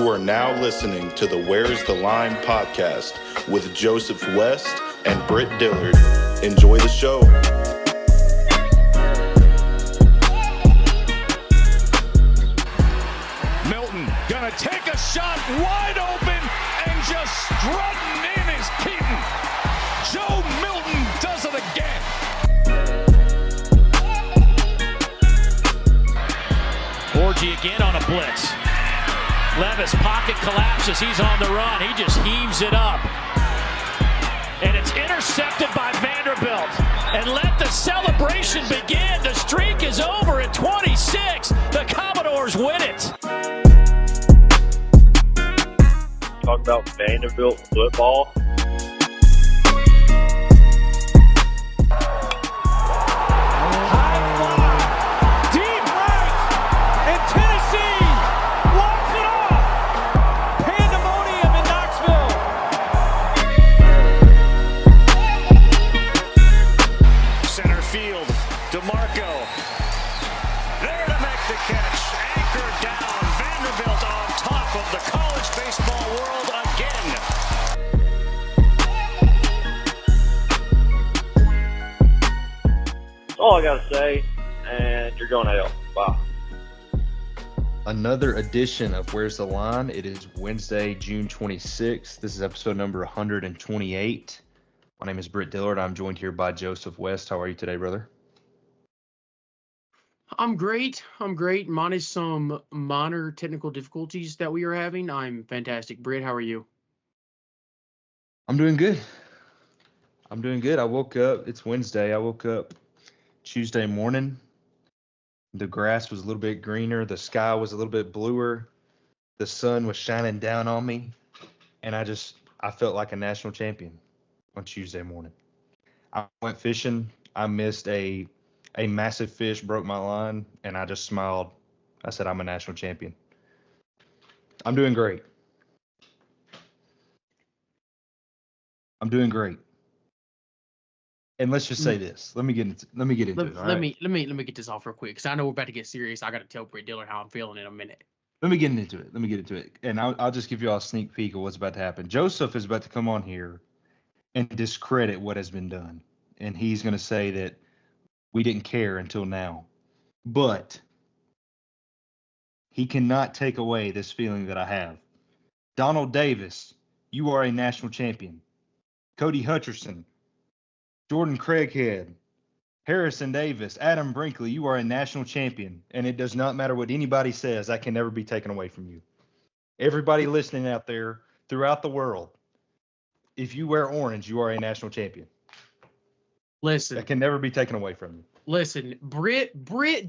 You are now listening to the Where's the Line podcast with Joseph West and Britt Dillard. Enjoy the show. Milton gonna take a shot wide open and just strutting in is Keaton. Joe Milton does it again. Orgy again on a blitz. Levis pocket collapses. He's on the run. He just heaves it up. And it's intercepted by Vanderbilt. And let the celebration begin. The streak is over at 26. The Commodores win it. Talk about Vanderbilt football. All I gotta say, and you're going to hell. Bye. Another edition of Where's the Line? It is Wednesday, June 26th. This is episode number 128. My name is Britt Dillard. I'm joined here by Joseph West. How are you today, brother? I'm great. Minus some minor technical difficulties that we are having. I'm fantastic. Britt, how are you? I'm doing good. I woke up. It's Wednesday. I woke up Tuesday morning. The grass was a little bit greener. The sky was a little bit bluer. The sun was shining down on me. And I felt like a national champion on Tuesday morning. I went fishing. I missed a massive fish, broke my line, and I just smiled. I said, I'm a national champion. I'm doing great. And let's just say this. Let me get into it. Let me get this off real quick because I know we're about to get serious. I got to tell Britt Dillard how I'm feeling in a minute. Let me get into it. And I'll just give you all a sneak peek of what's about to happen. Joseph is about to come on here and discredit what has been done. And he's going to say that we didn't care until now. But he cannot take away this feeling that I have. Donald Davis, you are a national champion. Cody Hutcherson, Jordan Craighead, Harrison Davis, Adam Brinkley, you are a national champion. And it does not matter what anybody says, that can never be taken away from you. Everybody listening out there throughout the world, if you wear orange, you are a national champion. Listen. That can never be taken away from you. Listen, Britt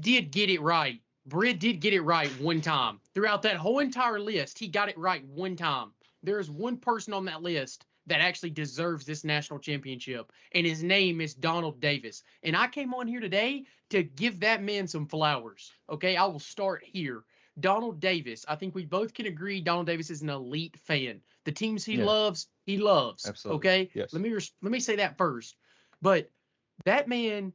did get it right. Britt did get it right one time. Throughout that whole entire list, he got it right one time. There is one person on that list that actually deserves this national championship, and his name is Donald Davis. And I came on here today to give that man some flowers. Okay, I will start here. Donald Davis, I think we both can agree Donald Davis is an elite fan. The teams he loves, he loves. Absolutely. Okay? Yes. Let me say that first. But that man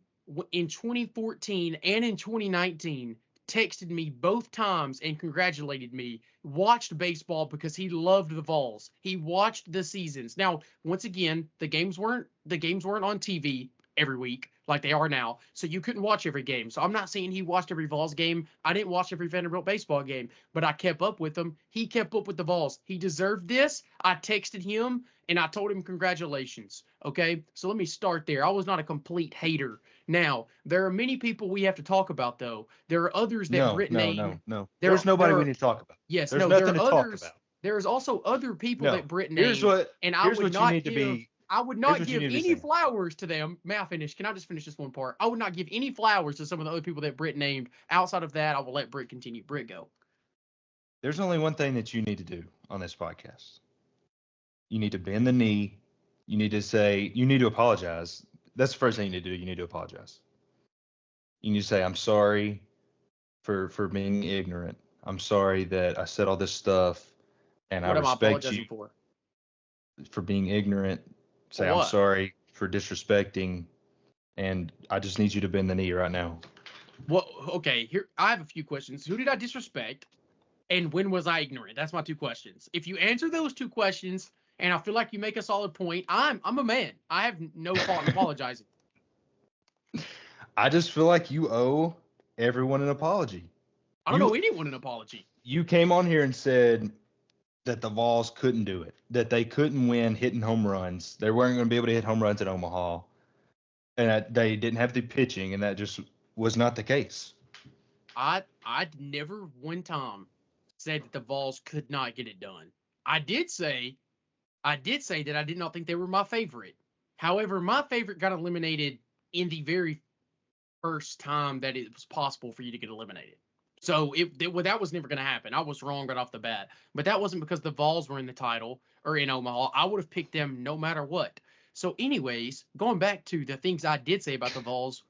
in 2014 and in 2019 texted me both times and congratulated me, watched baseball because he loved the Vols. He watched the seasons. Now, once again, the games weren't on TV every week like they are now, so you couldn't watch every game. So I'm not saying he watched every Vols game. I didn't watch every Vanderbilt baseball game, but I kept up with him. He kept up with the Vols. He deserved this. I texted him and I told him congratulations. Okay, so let me start there. I was not a complete hater. Now, there are many people we have to talk about, though. There are others that Britt named. No. There's nobody we need to talk about. Yes, there's nothing to talk about. There's also other people that Britt named. Here's what you need to be. I would not give any flowers to them. May I finish? Can I just finish this one part? I would not give any flowers to some of the other people that Britt named. Outside of that, I will let Britt continue. Britt, go. There's only one thing that you need to do on this podcast. You need to bend the knee. You need to apologize. That's the first thing you need to do. You need to apologize. You need to say, I'm sorry for being ignorant. I'm sorry that I said all this stuff, and what I respect you for being ignorant. Say, I'm sorry for disrespecting, and I just need you to bend the knee right now. Well, okay, here I have a few questions. Who did I disrespect? And when was I ignorant? That's my two questions. If you answer those two questions, and I feel like you make a solid point, I'm a man. I have no fault in apologizing. I just feel like you owe everyone an apology. I don't owe anyone an apology. You came on here and said that the Vols couldn't do it, that they couldn't win hitting home runs. They weren't going to be able to hit home runs at Omaha, and that they didn't have the pitching, and that just was not the case. I never one time said that the Vols could not get it done. I did say that I did not think they were my favorite. However, my favorite got eliminated in the very first time that it was possible for you to get eliminated. So that was never going to happen. I was wrong right off the bat. But that wasn't because the Vols were in the title or in Omaha. I would have picked them no matter what. So anyways, going back to the things I did say about the Vols,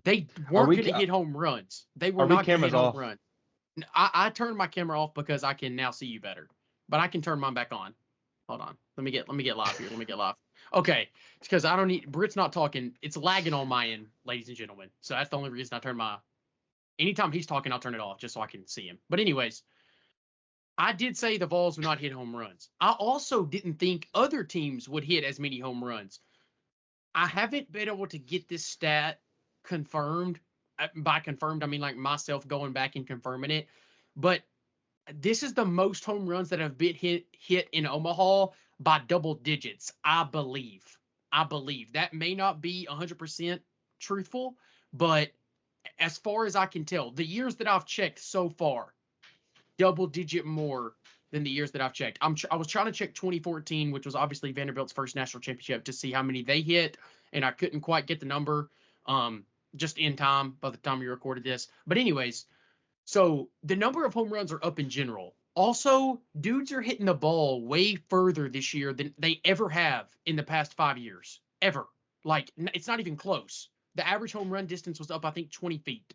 they weren't going to hit home runs. They were not going to hit home runs. I turned my camera off because I can now see you better. But I can turn mine back on. Hold on. Let me get live here. Let me get live. Okay. It's because I don't need Britt's not talking. It's lagging on my end, ladies and gentlemen. So that's the only reason I turn my anytime he's talking, I'll turn it off just so I can see him. But anyways, I did say the Vols would not hit home runs. I also didn't think other teams would hit as many home runs. I haven't been able to get this stat confirmed. By confirmed, I mean like myself going back and confirming it. But this is the most home runs that have been hit in Omaha by double digits, I believe. That may not be 100% truthful, but as far as I can tell, the years that I've checked so far, double digit more than the years that I've checked. I was trying to check 2014, which was obviously Vanderbilt's first national championship, to see how many they hit, and I couldn't quite get the number just in time by the time we recorded this. But anyways, so the number of home runs are up in general. Also, dudes are hitting the ball way further this year than they ever have in the past 5 years. Ever. Like, it's not even close. The average home run distance was up, I think, 20 feet.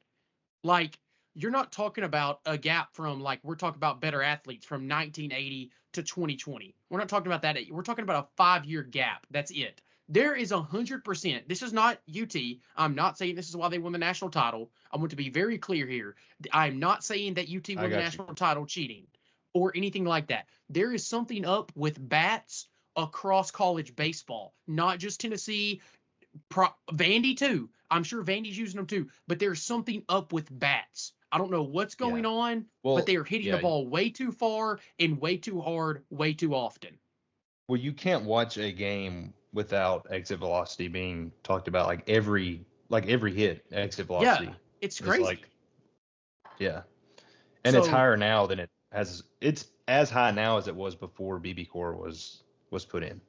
Like, you're not talking about a gap from, like, we're talking about better athletes from 1980 to 2020. We're not talking about that. We're talking about a 5-year gap. That's it. There is 100%. This is not UT. I'm not saying this is why they won the national title. I want to be very clear here. I'm not saying that UT won the national title cheating or anything like that. There is something up with bats across college baseball, not just Tennessee. Vandy too. I'm sure Vandy's using them too, but there's something up with bats. I don't know what's going on, but they are hitting the ball way too far and way too hard, way too often. Well, you can't watch a game without exit velocity being talked about. Like every hit, exit velocity. Yeah, it's crazy. And it's higher now than it has. It's as high now as it was before BB Core was put in.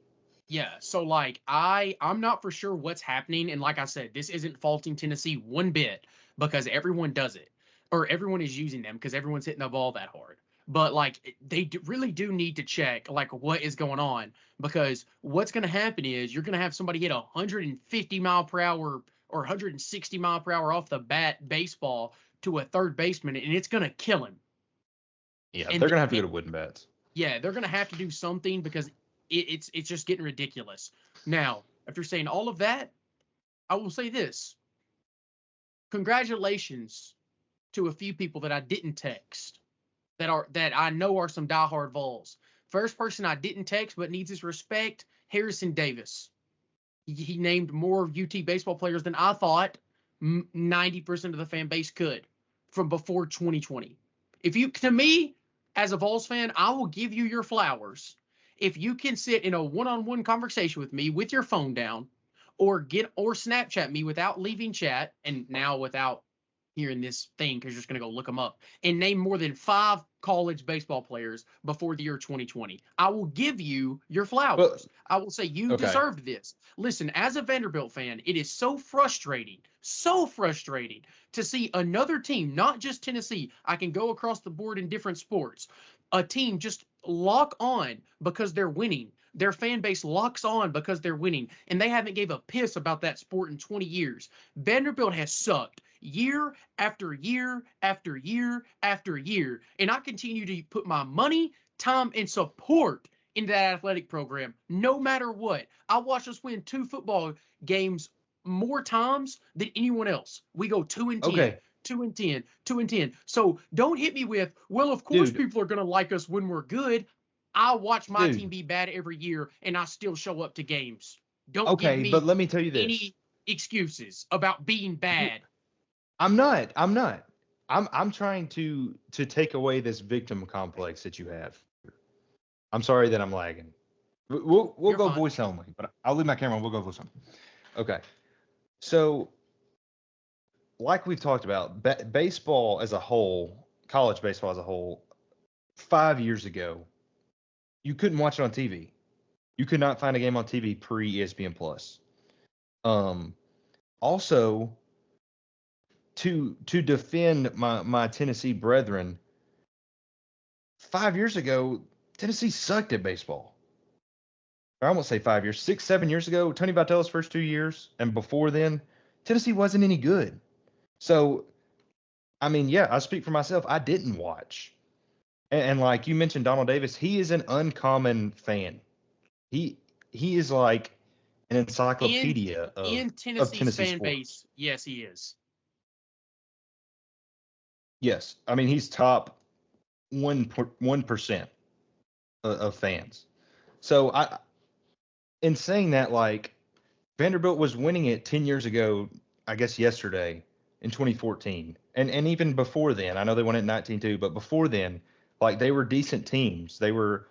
Yeah, so like I'm not for sure what's happening, and like I said, this isn't faulting Tennessee one bit because everyone does it, or everyone is using them because everyone's hitting the ball that hard. But like they really do need to check like what is going on, because what's going to happen is you're going to have somebody hit 150 mile per hour or 160 mile per hour off the bat baseball to a third baseman, and it's going to kill him. Yeah, and they're going to have to go to wooden bats. Yeah, they're going to have to do something because it's just getting ridiculous. Now, after saying all of that, I will say this. Congratulations to a few people that I didn't text that I know are some diehard Vols. First person I didn't text but needs his respect, Harrison Davis. He named more UT baseball players than I thought 90% of the fan base could from before 2020. To me, as a Vols fan, I will give you your flowers if you can sit in a one-on-one conversation with me with your phone down, or Snapchat me without leaving chat, and now without hearing this thing because you're just going to go look them up, and name more than 5 college baseball players before the year 2020. I will give you your flowers. I will say you deserved this. Listen, as a Vanderbilt fan, it is so frustrating to see another team, not just Tennessee. I can go across the board in different sports. A team just lock on because they're winning. Their fan base locks on because they're winning, and they haven't gave a piss about that sport in 20 years. Vanderbilt has sucked year after year after year after year, and I continue to put my money, time, and support into that athletic program no matter what. I watched us win 2 football games more times than anyone else. We go 2-10. 2-10, 2-10. So don't hit me with, well, of course Dude. people are going to like us when we're good. I watch my Dude. team be bad every year, and I still show up to games. Don't give Okay, me but let me tell you this. any excuses about being bad. I'm not. I'm trying to take away this victim complex that you have. I'm sorry that I'm lagging. We'll You're go fine. voice only, but I'll leave my camera on. We'll go voice only. Okay. So, like we've talked about, baseball as a whole, college baseball as a whole, 5 years ago, you couldn't watch it on TV. You could not find a game on TV pre ESPN Plus. Also, to defend my Tennessee brethren, 5 years ago, Tennessee sucked at baseball. Or I won't say 5 years, 6, 7 years ago, Tony Vitello's first 2 years, and before then, Tennessee wasn't any good. So, I mean, yeah, I speak for myself. I didn't watch. And like you mentioned, Donald Davis, he is an uncommon fan. He is like an encyclopedia in of Tennessee's Tennessee fan sports. base. Yes, he is. Yes, I mean he's top 1% of fans. So in saying that, like Vanderbilt was winning it 10 years ago, I guess yesterday in 2014, and even before then. I know they won it in 19-2, but before then, like they were decent teams. They were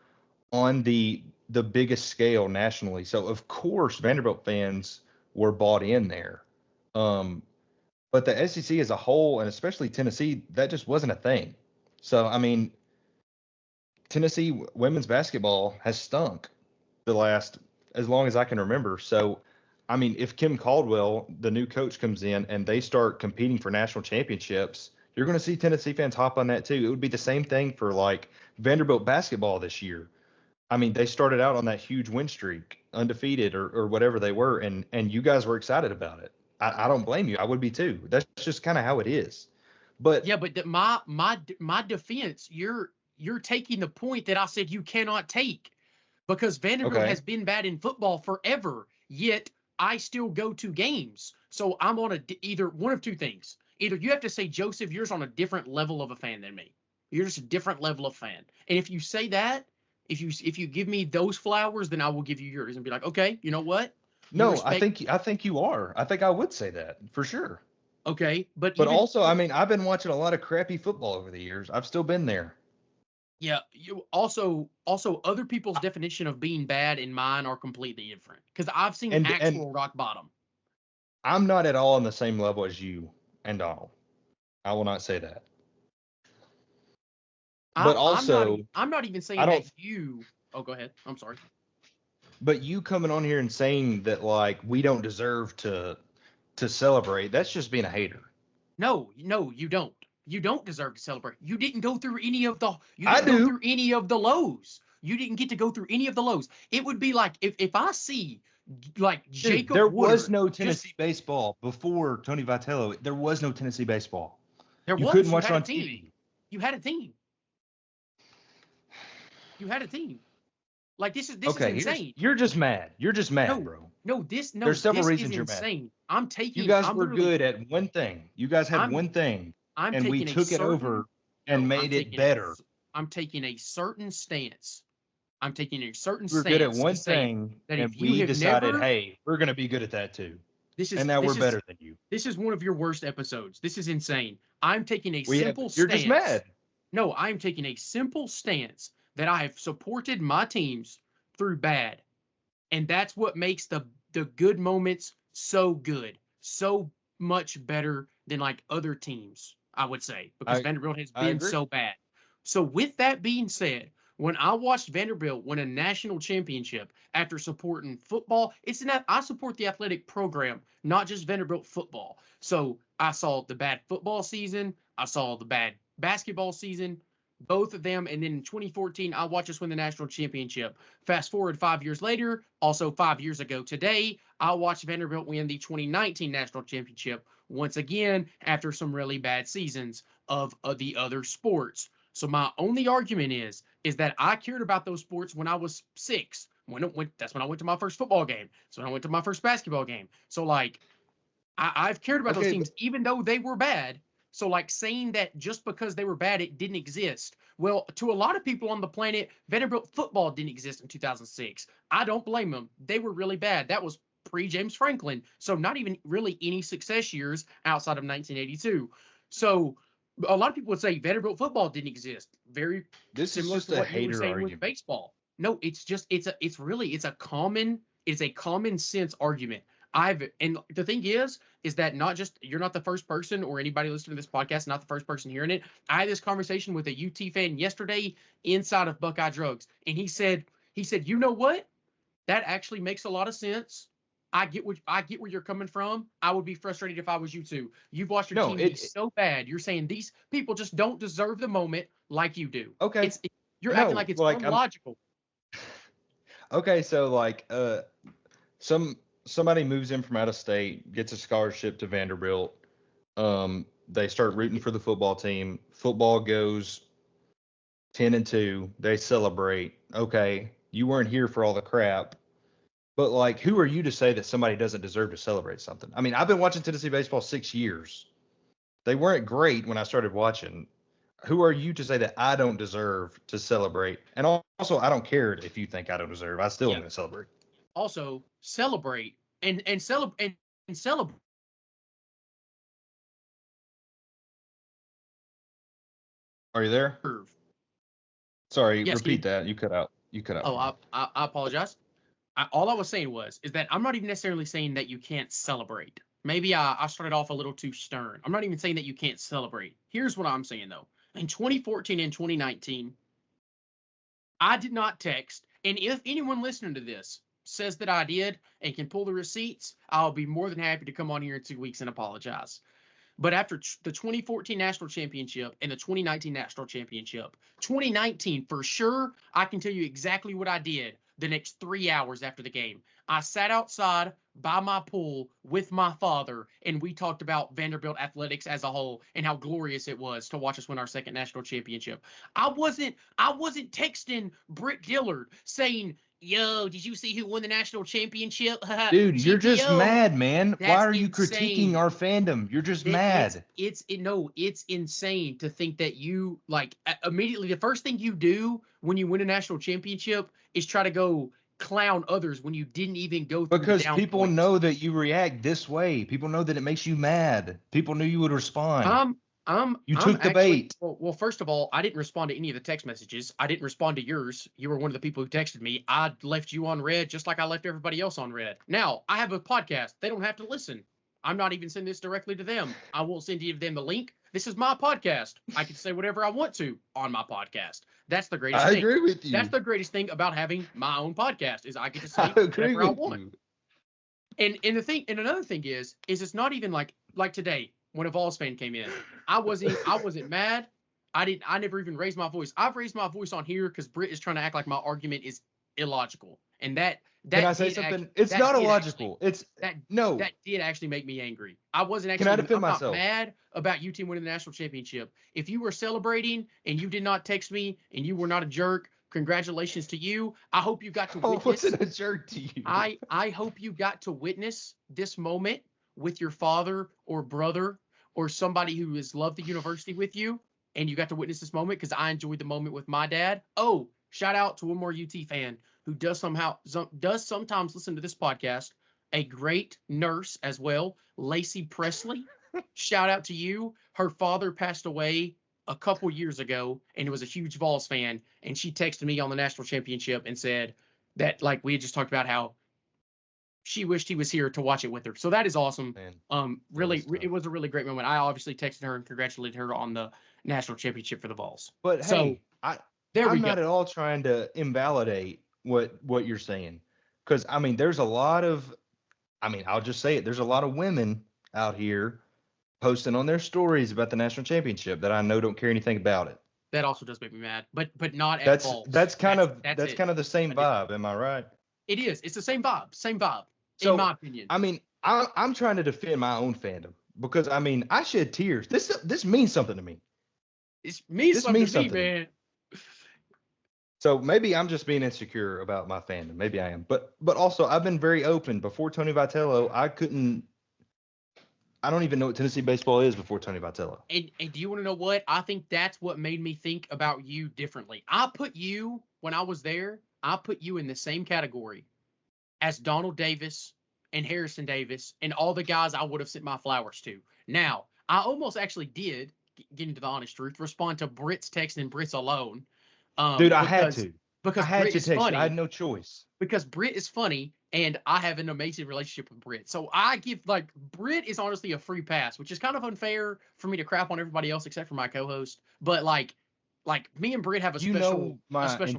on the biggest scale nationally. So of course Vanderbilt fans were bought in there. But the SEC as a whole, and especially Tennessee, that just wasn't a thing. So I mean, Tennessee women's basketball has stunk the last as long as I can remember. So I mean, if Kim Caldwell, the new coach, comes in and they start competing for national championships, you're going to see Tennessee fans hop on that too. It would be the same thing for like Vanderbilt basketball this year. I mean, they started out on that huge win streak, undefeated or whatever they were, and you guys were excited about it. I don't blame you. I would be too. That's just kind of how it is. But Yeah, but my defense, you're taking the point that I said you cannot take, because Vanderbilt okay, has been bad in football forever, yet I still go to games. So I'm on either one of two things. Either you have to say, Joseph, you're on a different level of a fan than me. You're just a different level of fan. And if you say that, if you give me those flowers, then I will give you yours and be like, okay, you know what? no, I think you are. I think I would say that for sure. Okay, but But even, also, I mean, I've been watching a lot of crappy football over the years. I've still been there. yeah, you also other people's definition of being bad and mine are completely different, because I've seen And actual rock bottom. I'm not at all on the same level as you and Donald. I will not say that. But also, I'm not even saying I don't. that you. Oh, go ahead. I'm sorry. But you coming on here and saying that like we don't deserve to celebrate, that's just being a hater. No, you don't. You don't deserve to celebrate. You didn't go through any of the. You I didn't go do. through any of the lows. You didn't get to go through any of the lows. It would be like if I see like Dude, Jacob there Woodard, was no Tennessee baseball before Tony Vitello. There was no Tennessee baseball. There You was. couldn't You watch had it a on team. TV. You had a team. You had a team. Like this is Okay, insane. you're just mad. You're just mad, No, bro. There's several this reasons is you're mad. insane. I'm taking. You guys I'm were literally- good at one thing. You guys had I'm- one thing, I'm and we taking a took it certain- over and no, made it better. I'm taking a certain stance. I'm taking a certain We were stance. good at one to say thing, that and if you we have decided, never, hey, we're going to be good at that too. And now this we're is- better than you. This is one of your worst episodes. This is insane. I'm taking a You're simple stance. just mad. No, I'm taking a simple stance that I have supported my teams through bad. And that's what makes the good moments so good, so much better than like other teams, I would say, because Vanderbilt has been agree. so bad. So with that being said, when I watched Vanderbilt win a national championship after supporting football, I support the athletic program, not just Vanderbilt football. So I saw the bad football season, I saw the bad basketball season, both of them, and then in 2014, I watched us win the national championship. Fast forward 5 years later, also 5 years ago today, I watched Vanderbilt win the 2019 national championship once again after some really bad seasons of the other sports. So my only argument is that I cared about those sports when I was 6. That's when I went to my first football game. So when I went to my first basketball game. So like, I've cared about those teams even though they were bad. So like saying that just because they were bad, it didn't exist. Well, to a lot of people on the planet, Vanderbilt football didn't exist in 2006. I don't blame them. They were really bad. That was pre-James Franklin. So not even really any success years outside of 1982. So a lot of people would say Vanderbilt football didn't exist. Very This is similar just to a what you were hater saying with argument. baseball. No, it's a common sense argument. And the thing is that not just you're not the first person or anybody listening to this podcast, not the first person hearing it. I had this conversation with a UT fan yesterday inside of Buckeye Drugs, and he said, you know what? That actually makes a lot of sense. I get where you're coming from. I would be frustrated if I was you too. You've watched your team be so bad. You're saying these people just don't deserve the moment like you do. Okay. You're acting like it's illogical. Okay, so like somebody moves in from out of state, gets a scholarship to Vanderbilt. They start rooting for the football team. Football goes 10-2. They celebrate. Okay, you weren't here for all the crap. But like, who are you to say that somebody doesn't deserve to celebrate something? I mean, I've been watching Tennessee baseball 6 years. They weren't great when I started watching. Who are you to say that I don't deserve to celebrate? And also, I don't care if you think I don't deserve. I still am going to celebrate. Also, celebrate and celebrate. Are you there? Sorry, yes, repeat that. You cut out. Oh, I apologize. All I was saying is that I'm not even necessarily saying that you can't celebrate. Maybe I started off a little too stern. I'm not even saying that you can't celebrate. Here's what I'm saying, though. In 2014 and 2019, I did not text. And if anyone listening to this says that I did and can pull the receipts, I'll be more than happy to come on here in 2 weeks and apologize. But after the 2014 National Championship and the 2019 National Championship, 2019 for sure, I can tell you exactly what I did the next 3 hours after the game. I sat outside by my pool with my father, and we talked about Vanderbilt athletics as a whole and how glorious it was to watch us win our second national championship. I wasn't texting Britt Dillard saying, yo, did you see who won the national championship? Dude, you're just mad, man. That's why are you insane. critiquing our fandom? You're just mad. It's insane to think that you like immediately the first thing you do when you win a national championship is try to go clown others when you didn't even go through because the down people points. know that you react this way. People know that it makes you mad. People knew you would respond. You took the bait. Well, first of all, I didn't respond to any of the text messages. I didn't respond to yours. You were one of the people who texted me. I left you on red just like I left everybody else on red. Now, I have a podcast. They don't have to listen. I'm not even sending this directly to them. I won't send you them the link. This is my podcast. I can say whatever I want to on my podcast. That's the greatest thing. I agree with you. That's the greatest thing about having my own podcast is I get to say whatever I want. You. And another thing is it's not even like today when a Vols fan came in. I wasn't mad. I never even raised my voice. I've raised my voice on here because Britt is trying to act like my argument is illogical. And that Can I say something? It's not illogical. That did actually make me angry. I wasn't actually. Can I defend I'm myself? not mad about you team winning the national championship. If you were celebrating and you did not text me and you were not a jerk, congratulations to you. I hope you got to witness. I wasn't a jerk to you. I hope you got to witness this moment with your father or brother or somebody who has loved the university with you, and you got to witness this moment because I enjoyed the moment with my dad. Oh, shout out to one more UT fan who does sometimes listen to this podcast, a great nurse as well, Lacey Presley. Shout out to you. Her father passed away a couple years ago and was a huge Vols fan, and she texted me on the national championship and said that, like, we had just talked about how she wished he was here to watch it with her. So that is awesome. Man, it was a really great moment. I obviously texted her and congratulated her on the national championship for the Vols. But so, hey, I'm not at all trying to invalidate what you're saying. Because, I mean, I'll just say it. There's a lot of women out here posting on their stories about the national championship that I know don't care anything about it. That also does make me mad, but not at all. That's kind of the same vibe. Am I right? It is. It's the same vibe. So, in my opinion. I mean, I'm trying to defend my own fandom because, I mean, I shed tears. This means something to me. It means something to me, man. So maybe I'm just being insecure about my fandom. Maybe I am. But also, I've been very open. Before Tony Vitello, I I don't even know what Tennessee baseball is before Tony Vitello. And do you want to know what? I think that's what made me think about you differently. I put you, when I was there, I put you in the same category as Donald Davis and Harrison Davis and all the guys I would have sent my flowers to. Now, I almost actually did, get into the honest truth, respond to Britt's text and Britt's alone. Dude, I had to. Because I had Britt to is text funny. you. I had no choice. Because Britt is funny, and I have an amazing relationship with Britt. So I give, like, Britt is honestly a free pass, which is kind of unfair for me to crap on everybody else except for my co-host. But, like me and Britt have a special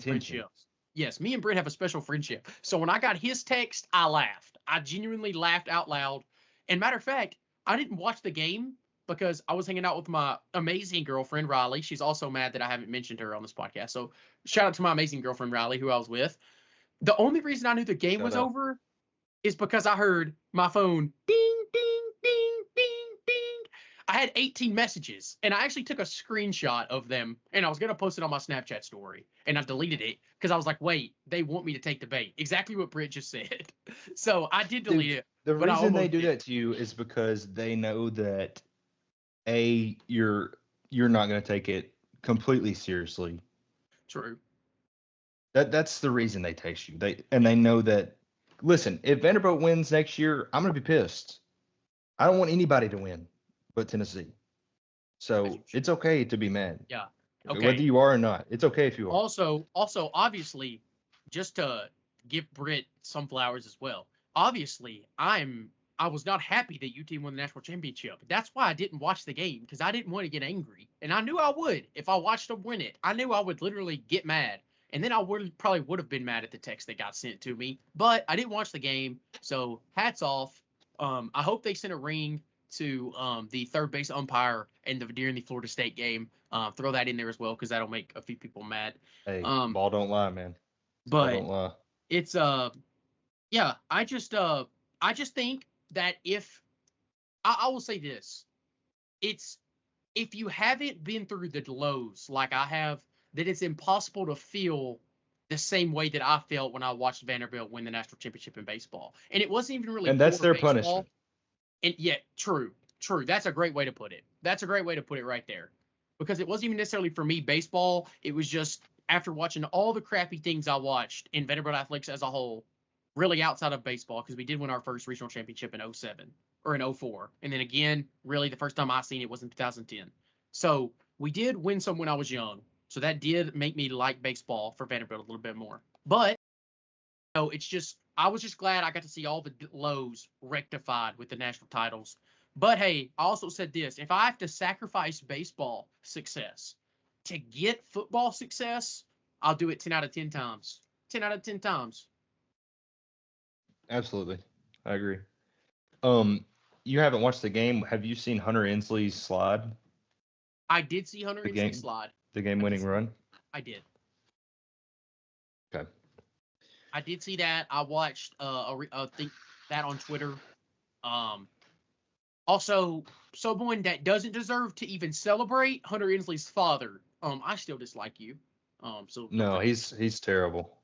friendship. Yes, me and Britt have a special friendship. So when I got his text, I laughed. I genuinely laughed out loud. And matter of fact, I didn't watch the game because I was hanging out with my amazing girlfriend, Riley. She's also mad that I haven't mentioned her on this podcast. So shout out to my amazing girlfriend, Riley, who I was with. The only reason I knew the game was over is because I heard my phone ding, ding, ding, ding, ding. I had 18 messages, and I actually took a screenshot of them, and I was going to post it on my Snapchat story, and I deleted it because I was like, wait, they want me to take the bait. Exactly what Britt just said. So I did delete it. The reason they do that to you is because they know that, A, you're not going to take it completely seriously. True. That's the reason they text you. They know that. Listen, if Vanderbilt wins next year, I'm gonna be pissed. I don't want anybody to win but Tennessee. So it's okay to be mad. Yeah. Okay. Whether you are or not, it's okay if you are. Also, obviously, just to give Britt some flowers as well. Obviously, I was not happy that UT won the national championship. That's why I didn't watch the game, because I didn't want to get angry, and I knew I would if I watched them win it. I knew I would literally get mad. And then I probably would have been mad at the text that got sent to me. But I didn't watch the game, so hats off. I hope they sent a ring to the third base umpire during the Florida State game. Throw that in there as well, because that'll make a few people mad. Hey, ball don't lie, man. But ball don't lie. It's yeah. I just think that if I will say this, it's if you haven't been through the lows like I have, that it's impossible to feel the same way that I felt when I watched Vanderbilt win the national championship in baseball. And it wasn't even really. And that's their baseball. punishment. And yeah, true. That's a great way to put it. That's a great way to put it right there. Because it wasn't even necessarily for me baseball. It was just after watching all the crappy things I watched in Vanderbilt athletics as a whole, really outside of baseball, because we did win our first regional championship in 2007 or in 2004. And then again, really the first time I seen it was in 2010. So we did win some when I was young. So that did make me like baseball for Vanderbilt a little bit more. But it's just, I was just glad I got to see all the lows rectified with the national titles. But hey, I also said this: if I have to sacrifice baseball success to get football success, I'll do it 10 out of 10 times. 10 out of 10 times. Absolutely. I agree. You haven't watched the game. Have you seen Hunter Ensley's slide? I did see Hunter Ensley's slide. The game-winning run? I did. Okay. I did see that. I watched that on Twitter. Also, someone that doesn't deserve to even celebrate, Hunter Ensley's father. I still dislike you. No, he's terrible.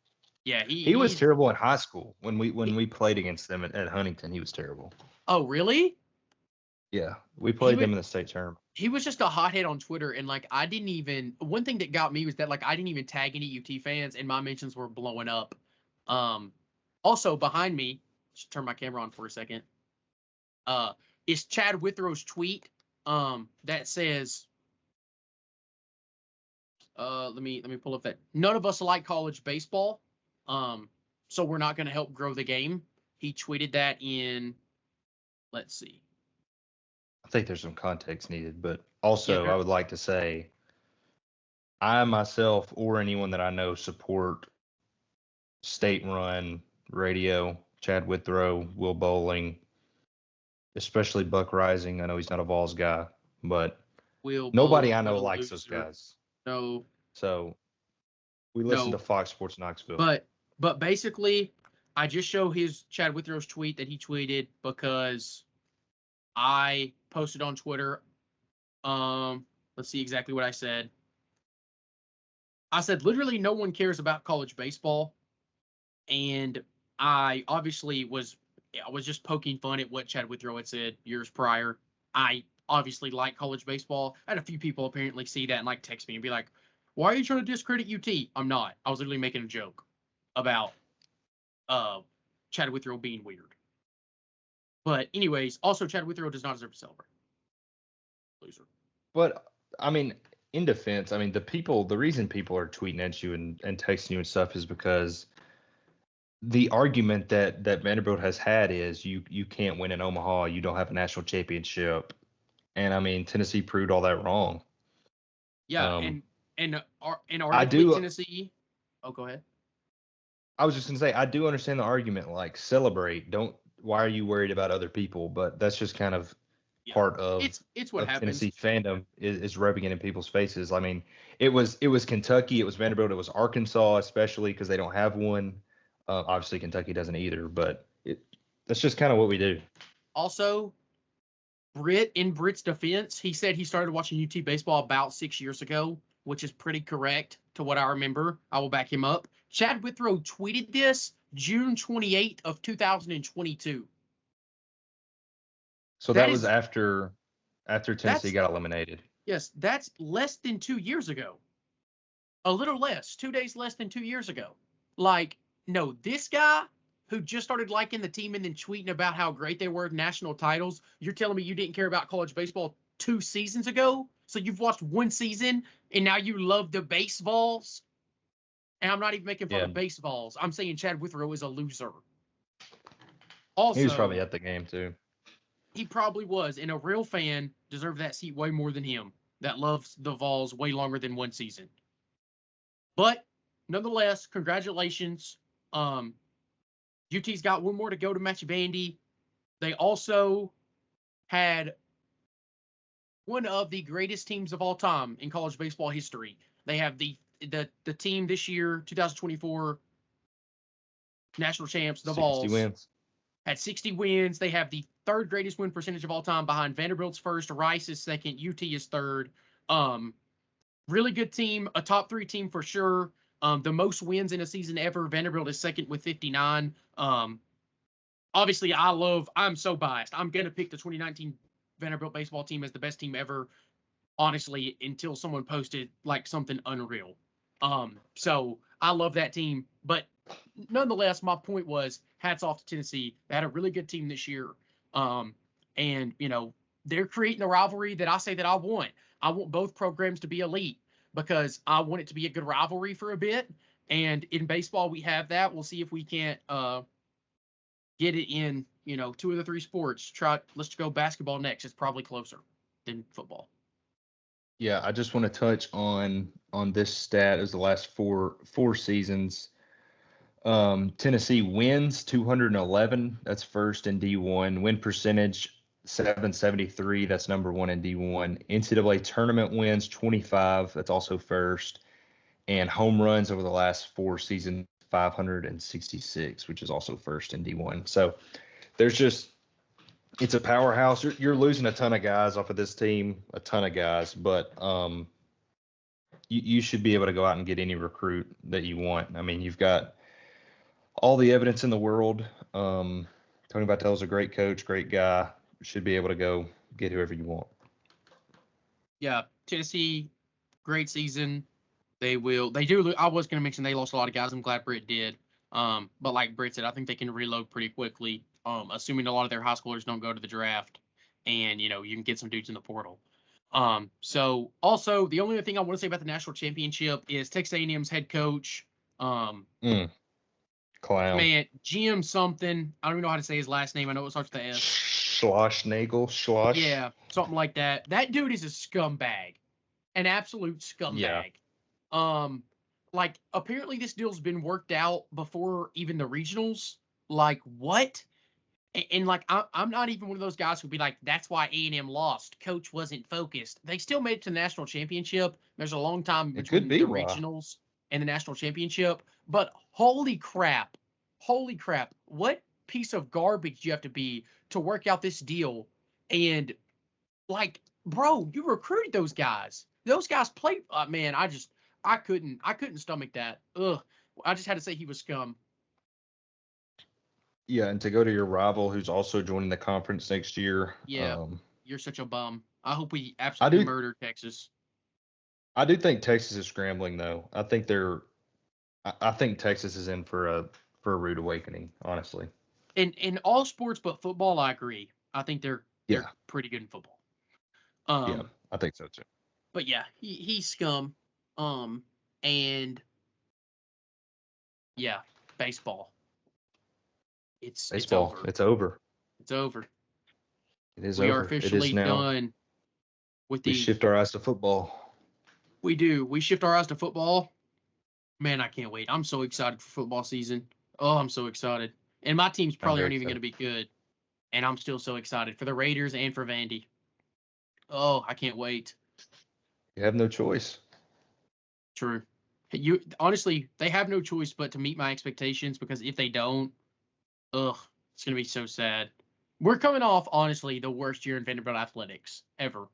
Yeah, he was terrible in high school when we played against them at Huntington. He was terrible. Oh, really? Yeah, we played them in the state tournament. He was just a hothead on Twitter, and I didn't even. One thing that got me was that I didn't even tag any UT fans, and my mentions were blowing up. Also behind me, just turn my camera on for a second. Is Chad Withrow's tweet that says, let me pull up that. None of us like college baseball, so we're not going to help grow the game. He tweeted that in, let's see. I think there's some context needed, but also I would like to say I myself or anyone that I know support state-run radio, Chad Withrow, Will Bowling, especially Buck Rising. I know he's not a Vols guy, but nobody I know likes those guys. No. So we listen to Fox Sports Knoxville. But basically, I just show his Chad Withrow's tweet that he tweeted because I posted on Twitter. Let's see exactly what I said. I said, literally no one cares about college baseball. And I obviously was just poking fun at what Chad Withrow had said years prior. I obviously like college baseball. I had a few people apparently see that and like text me and be like, "Why are you trying to discredit UT?" I'm not. I was literally making a joke about Chad Withrow being weird. But anyways, also Chad Withrow does not deserve to celebrate. Loser. But I mean, in defense, I mean the reason people are tweeting at you and texting you and stuff is because the argument that Vanderbilt has had is you can't win in Omaha, you don't have a national championship, and I mean Tennessee proved all that wrong. Yeah, Um, and I do. Tennessee. Oh, go ahead. I was just gonna say I do understand the argument. Like celebrate, don't. Why are you worried about other people? But that's just kind of part of it's what happens. Tennessee fandom is rubbing it in people's faces. I mean, it was Kentucky, it was Vanderbilt, it was Arkansas, especially because they don't have one. Obviously, Kentucky doesn't either, but that's just kind of what we do. Also, in Britt's defense, he said he started watching UT baseball about 6 years ago, which is pretty correct to what I remember. I will back him up. Chad Withrow tweeted this June 28th of 2022. So that was after Tennessee got eliminated. Yes, that's less than 2 years ago. A little less, 2 days less than 2 years ago. Like, no, this guy who just started liking the team and then tweeting about how great they were at national titles, you're telling me you didn't care about college baseball 2 seasons ago? So you've watched one season and now you love the baseballs? And I'm not even making fun of baseballs. I'm saying Chad Withrow is a loser. Also, he was probably at the game too. He probably was, and a real fan deserved that seat way more than him that loves the Vols way longer than one season. But nonetheless, congratulations. UT's got one more to go to match Vandy. They also had one of the greatest teams of all time in college baseball history. They have the team this year, 2024 national champs, the Vols. 60 wins. Had 60 wins. They have the third greatest win percentage of all time behind Vanderbilt's first, Rice is second, UT is third. Really good team, a top 3 team for sure. The most wins in a season ever. Vanderbilt is second with 59. Obviously, I'm so biased. I'm going to pick the 2019 Vanderbilt baseball team as the best team ever, honestly, until someone posted like something unreal. So I love that team. But nonetheless, my point was hats off to Tennessee. They had a really good team this year. And, you know, they're creating a rivalry that I say that I want. I want both programs to be elite because I want it to be a good rivalry for a bit. And in baseball, we have that. We'll see if we can't get it in, you know, 2 of the 3 sports. Let's go basketball next. It's probably closer than football. Yeah, I just want to touch on this stat. It was the last four seasons. Tennessee wins 211. That's first in D1. Win percentage 773. That's number 1 in D1. NCAA tournament wins 25. That's also first. And home runs over the last 4 seasons 566, which is also first in D1. So it's a powerhouse. You're losing a ton of guys off of this team, a ton of guys, but you should be able to go out and get any recruit that you want. I mean, you've got all the evidence in the world. Tony Vitello's a great coach, great guy. Should be able to go get whoever you want. Yeah, Tennessee, great season. I was going to mention they lost a lot of guys. I'm glad Britt did. But like Britt said, I think they can reload pretty quickly, assuming a lot of their high schoolers don't go to the draft. And, you know, you can get some dudes in the portal. So also, the only other thing I want to say about the national championship is Texas A&M's head coach. Clown. Man, Jim something. I don't even know how to say his last name. I know it starts with the S. Schloss. Yeah, something like that. That dude is a scumbag. An absolute scumbag. Yeah. Like, apparently this deal's been worked out before even the regionals. Like, what? And like, I'm not even one of those guys who'd be like, that's why A&M lost. Coach wasn't focused. They still made it to the national championship. There's a long time between the regionals and the national championship. But holy crap. What piece of garbage you have to be to work out this deal. And like, bro, you recruited those guys. Those guys played. Man, I couldn't stomach that. Ugh. I just had to say he was scum. Yeah, and to go to your rival who's also joining the conference next year. Yeah. you're such a bum. I hope we absolutely murder Texas. I do think Texas is scrambling though. I think Texas is in for a rude awakening, honestly. In all sports but football, I agree. I think they're pretty good in football. Yeah, I think so too. But yeah, he's scum. And yeah, baseball. It's over. It's over. It's over. It is we over. are officially done with We shift our eyes to football. We do. We shift our eyes to football. Man, I can't wait. I'm so excited for football season. Oh, I'm so excited. And my teams probably aren't even going to be good. And I'm still so excited for the Raiders and for Vandy. Oh, I can't wait. You have no choice. True. Honestly, they have no choice but to meet my expectations, because if they don't, it's going to be so sad. We're coming off, honestly, the worst year in Vanderbilt athletics ever.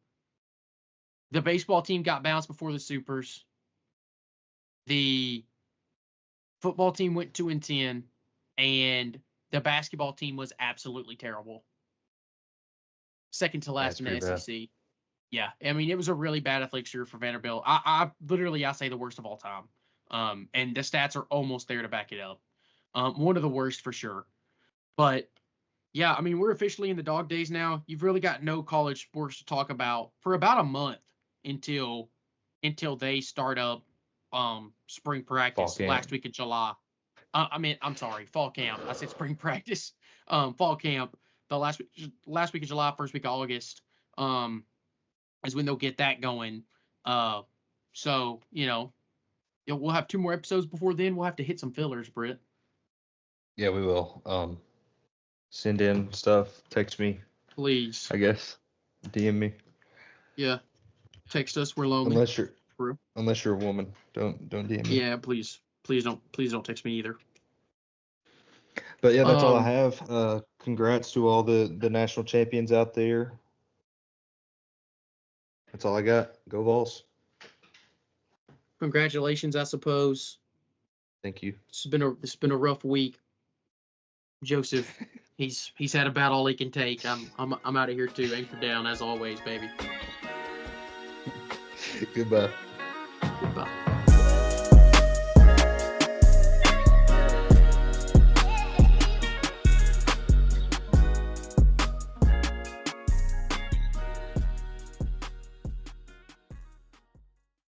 The baseball team got bounced before the Supers. The football team went 2-10, and the basketball team was absolutely terrible. Second to last in the SEC. Bad. Yeah, I mean, it was a really bad athletics year for Vanderbilt. I say the worst of all time. And the stats are almost there to back it up. One of the worst for sure. But yeah, I mean, we're officially in the dog days now. You've really got no college sports to talk about for about a month until they start up spring practice last week of July. I'm sorry, fall camp. I said spring practice. Fall camp the last week of July, first week of August. Is when they'll get that going. So we'll have 2 more episodes before then. We'll have to hit some fillers, Britt. Yeah, we will. Send in stuff. Text me. Please. I guess. DM me. Yeah. Text us. We're lonely. Unless you're a woman, don't DM me. Yeah, please don't text me either. But yeah, that's all I have. Congrats to all the national champions out there. That's all I got. Go Vols. Congratulations, I suppose. Thank you. It's been a rough week. Joseph, he's had about all he can take. I'm out of here too. Anchor down as always, baby. Goodbye. Goodbye.